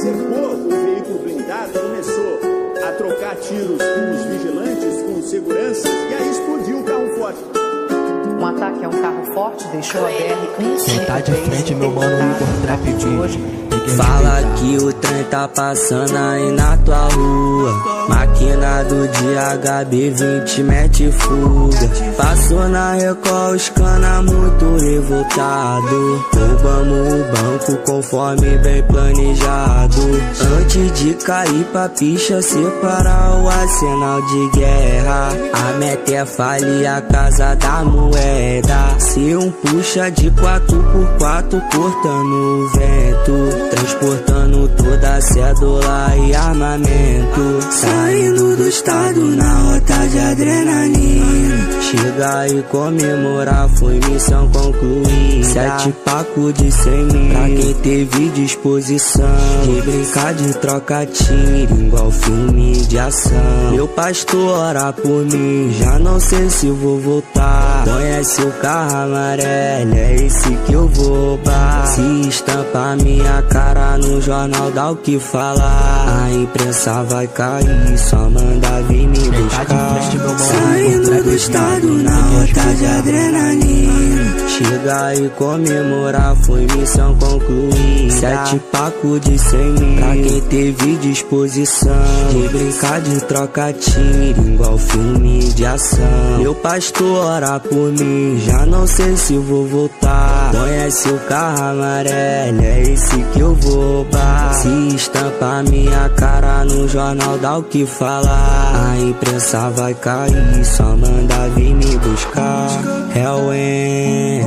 cercou o veículo blindado, começou a trocar tiros com os vigilantes, com os seguranças, e aí explodiu o carro forte. Um ataque a um carro forte deixou a BR-153. Quem tá de frente, meu mano, Igor Trap de fala que o trem tá passando aí na tua rua. Máquina do DHB20 mete fuga. Passou na Record, os cana muito revoltado. Roubamos o banco conforme bem planejado. Antes de cair pra picha, separar o arsenal de guerra. A meta é falir a casa da moeda. Se um puxa de 4x4 cortando o vento, transportando toda a cédula e armamento. Saindo do estado na rota de adrenalina. Chegar e comemorar foi missão concluída. 7 pacos de 100 mil pra quem teve disposição de brincar de troca tiro igual filme de ação. Meu pastor ora por mim, já não sei se vou voltar. Conhece o carro amarelo, é esse que eu vou roubar. Se estampa minha cara no jornal, dá o que falar. A imprensa vai cair, só manda vir me buscar. Saindo do estado na rota de adrenalina. Chegar e comemorar foi missão concluída. 7 pacos de 100 mil pra quem teve disposição de brincar de troca tiro igual filme de ação. Meu pastor ora por mim, já não sei se vou voltar. Conhece o carro amarelo, é esse que eu vou roubar. Se estampa minha cara no jornal, dá o que falar. A imprensa vai cair, só manda vir me buscar. Hellwen.